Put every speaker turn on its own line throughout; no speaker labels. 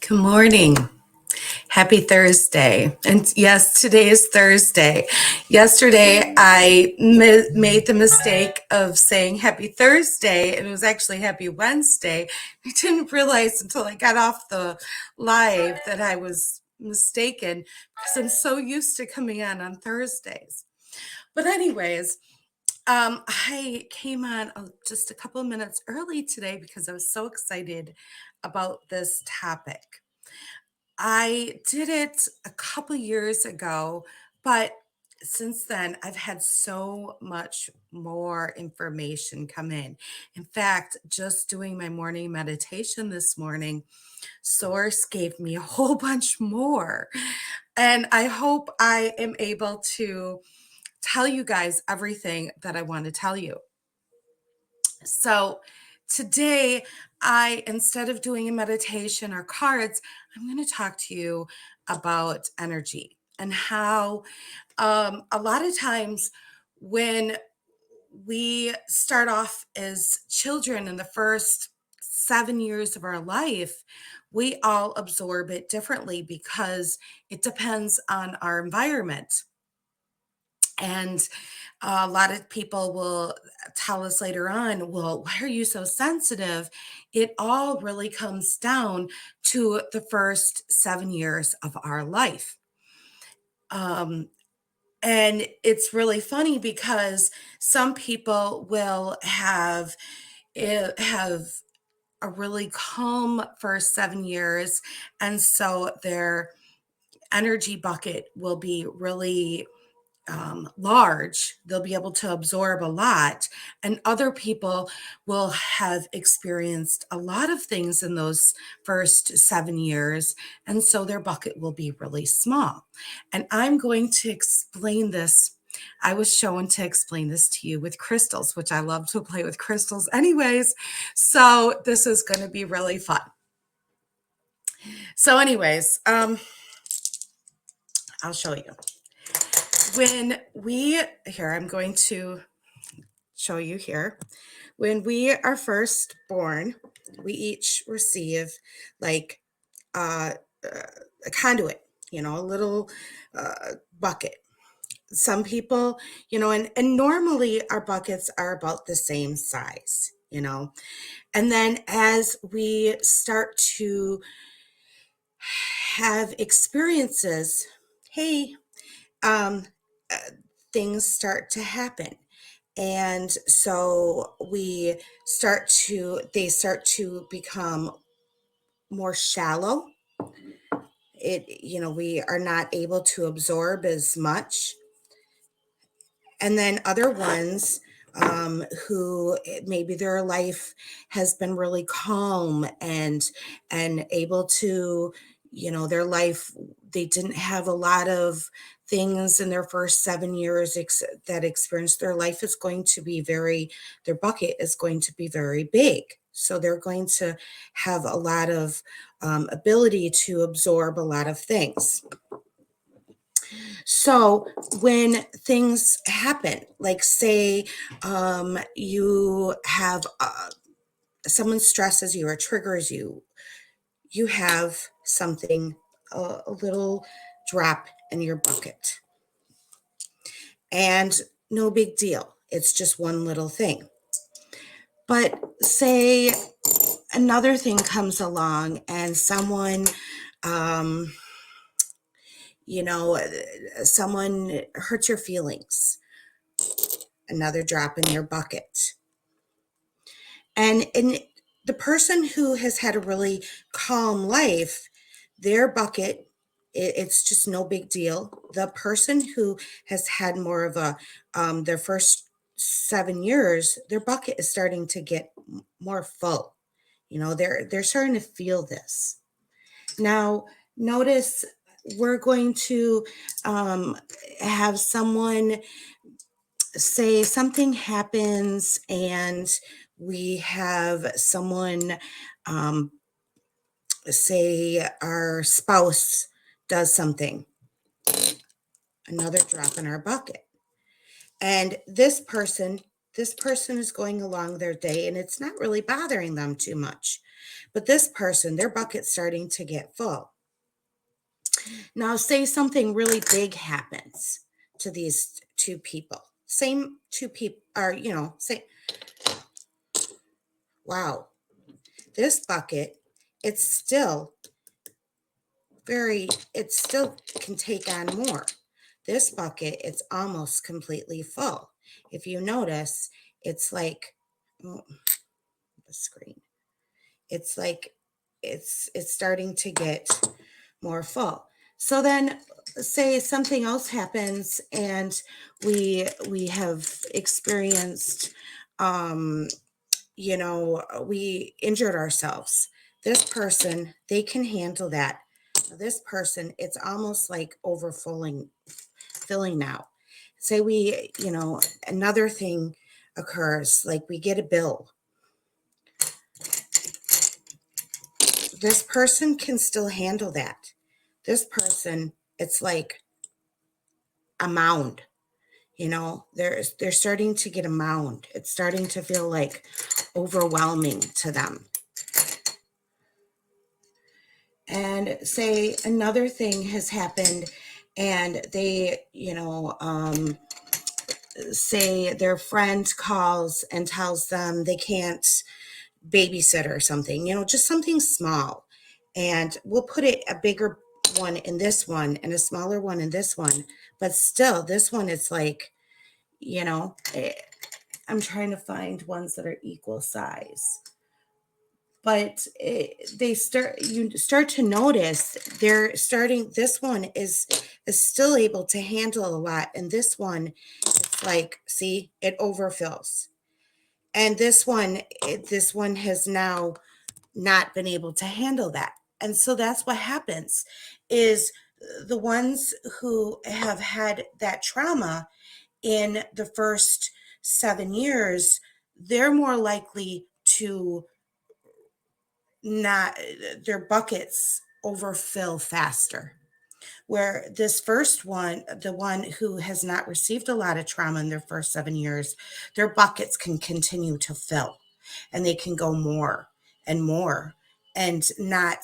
Good morning. Happy Thursday. And yes, today is Thursday. Yesterday, I made the mistake of saying Happy Thursday, and it was actually Happy Wednesday. I didn't realize until I got off the live that I was mistaken because I'm so used to coming on Thursdays. But anyways, I came on just a couple of minutes early today because I was so excited about this topic. I did it a couple years ago, but since then I've had so much more information come in. In fact, just doing my morning meditation this morning, Source gave me a whole bunch more. And I hope I am able to tell you guys everything that I want to tell you. So today, instead of doing a meditation or cards, I'm going to talk to you about energy and how a lot of times when we start off as children in the first 7 years of our life, we all absorb it differently because it depends on our environment. And a lot of people will tell us later on, well, why are you so sensitive? It all really comes down to the first 7 years of our life. Um, and it's really funny because some people will have a really calm first 7 years, and so their energy bucket will be really large. They'll be able to absorb a lot. And other people will have experienced a lot of things in those first 7 years. And so their bucket will be really small. And I'm going to explain this. I was shown to explain this to you with crystals, which I love to play with crystals anyways. So this is going to be really fun. So anyways, I'll show you. I'm going to show you here. When we are first born, we each receive like a conduit, a little bucket. Some people, and normally our buckets are about the same size, and then as we start to have experiences, hey, uh, things start to happen. And so they start to become more shallow. We are not able to absorb as much. And then other ones who maybe their life has been really calm and able to, their life, they didn't have a lot of things in their first 7 years that experience. Their life is going to be their bucket is going to be very big. So they're going to have a lot of ability to absorb a lot of things. So when things happen, like say you have someone stresses you or triggers you, you have something, a little drop in your bucket. And no big deal. It's just one little thing. But say another thing comes along and someone, someone hurts your feelings, another drop in your bucket. And the person who has had a really calm life, their bucket, it's just no big deal. The person who has had more of their first 7 years, their bucket is starting to get more full. They're starting to feel this. Now, notice we're going to have someone say something happens and we have someone say our spouse does something, another drop in our bucket. And this person, this person is going along their day and it's not really bothering them too much. But this person, their bucket's starting to get full. Now, say something really big happens to these two people. Same two people are, say, wow, this bucket, it's still it still can take on more. This bucket, it's almost completely full. If you notice, it's like, oh, the screen. It's like it's starting to get more full. So then say something else happens and we have experienced we injured ourselves. This person, they can handle that. This person, it's almost like overfilling filling now. Say another thing occurs, like we get a bill. This person can still handle that. This person, it's like a mound. They're starting to get a mound. It's starting to feel like overwhelming to them. And say another thing has happened and they, say their friend calls and tells them they can't babysit or something, just something small. And we'll put a bigger one in this one and a smaller one in this one. But still, this one, it's like, I'm trying to find ones that are equal size. But you start to notice this one is still able to handle a lot. And this one, it's like, see, it overfills. And this one has now not been able to handle that. And so that's what happens is the ones who have had that trauma in the first 7 years, they're more likely to not, their buckets overfill faster. Where this first one, the one who has not received a lot of trauma in their first 7 years, their buckets can continue to fill and they can go more and more and not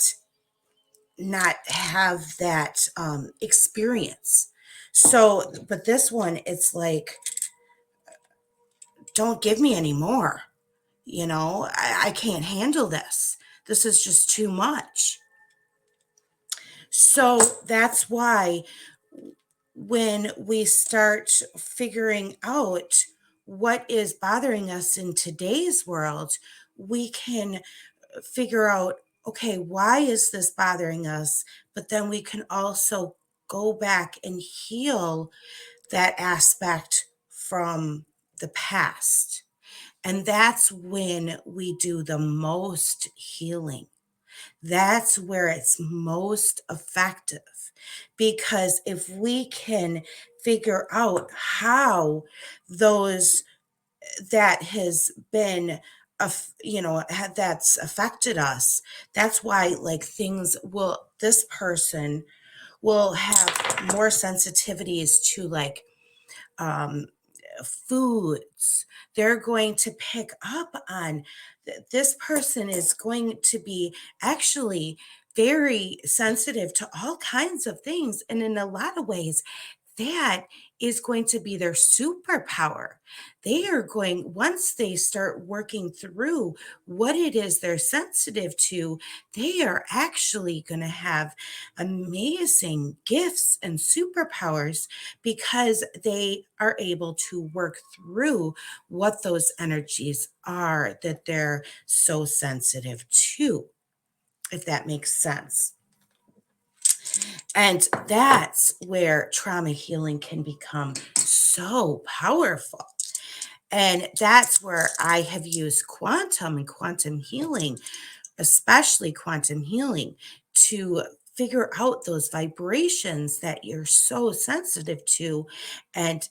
have that experience. So, but this one, it's like, don't give me any more. I can't handle this. This is just too much. So that's why when we start figuring out what is bothering us in today's world, we can figure out, okay, why is this bothering us? But then we can also go back and heal that aspect from the past. And that's when we do the most healing. That's where it's most effective. Because if we can figure out how those that has been that's affected us, that's why like this person will have more sensitivities to like foods. They're going to pick up on this person is going to be actually very sensitive to all kinds of things. And in a lot of ways, that is going to be their superpower. They are going, once they start working through what it is they're sensitive to, they are actually going to have amazing gifts and superpowers because they are able to work through what those energies are that they're so sensitive to, if that makes sense. And that's where trauma healing can become so powerful. And that's where I have used quantum and quantum healing, especially quantum healing, to figure out those vibrations that you're so sensitive to and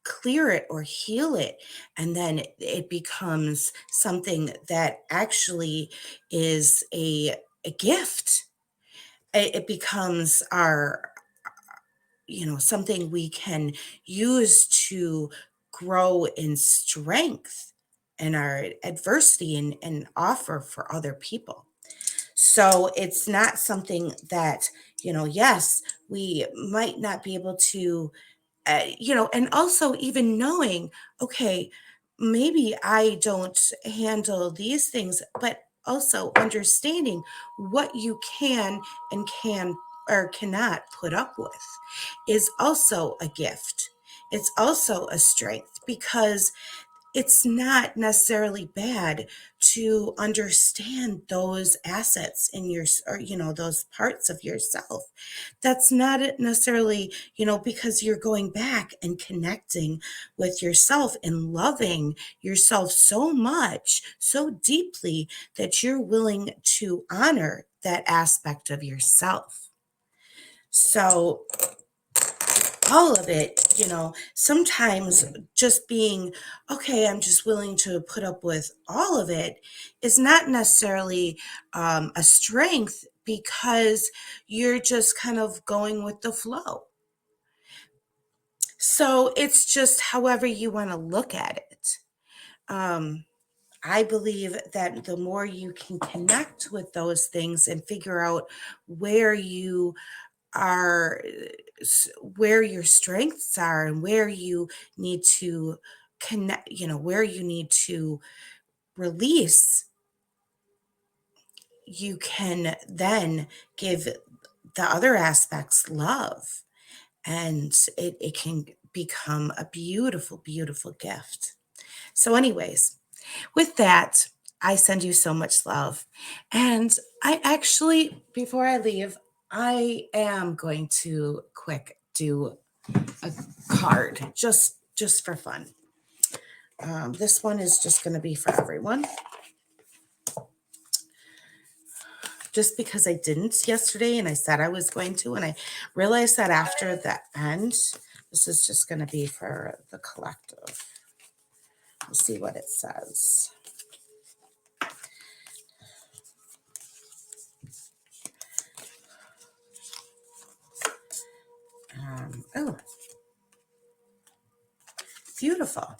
clear it or heal it. And then it becomes something that actually is a gift. It becomes our something we can use to grow in strength and our adversity and offer for other people. So it's not something that, yes, we might not be able to, and also even knowing, okay, maybe I don't handle these things, but also understanding what you can and can or cannot put up with is also a gift. It's also a strength because it's not necessarily bad to understand those assets in your, or, those parts of yourself. That's not necessarily, because you're going back and connecting with yourself and loving yourself so much, so deeply that you're willing to honor that aspect of yourself. So all of it, sometimes just being, okay, I'm just willing to put up with all of it is not necessarily a strength because you're just kind of going with the flow. So it's just however you want to look at it. I believe that the more you can connect with those things and figure out where you are, where your strengths are and where you need to connect, where you need to release, you can then give the other aspects love, and it can become a beautiful, beautiful gift. So anyways, with that, I send you so much love. And I actually, before I leave, I am going to quick do a card just for fun. This one is just going to be for everyone. Just because I didn't yesterday and I said I was going to, and I realized that after the end, this is just going to be for the collective. We'll see what it says. Oh, beautiful.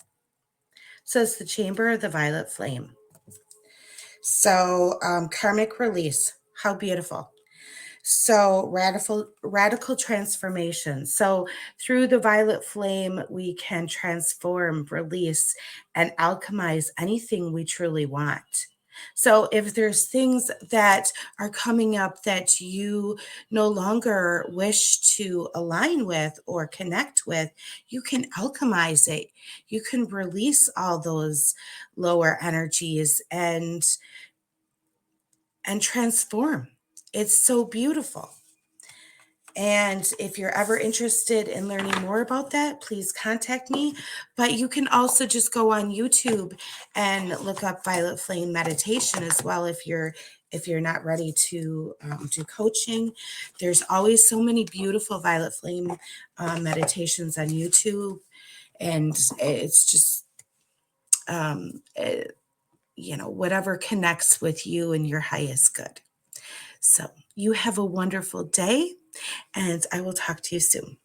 So it's the Chamber of the Violet Flame. So karmic release. How beautiful. So radical transformation. So through the violet flame, we can transform, release, and alchemize anything we truly want. So if there's things that are coming up that you no longer wish to align with or connect with, you can alchemize it. You can release all those lower energies and transform. It's so beautiful. And if you're ever interested in learning more about that, please contact me. But you can also just go on YouTube and look up Violet Flame Meditation as well if you're not ready to do coaching. There's always so many beautiful Violet Flame meditations on YouTube, and it's just whatever connects with you and your highest good. So you have a wonderful day, and I will talk to you soon.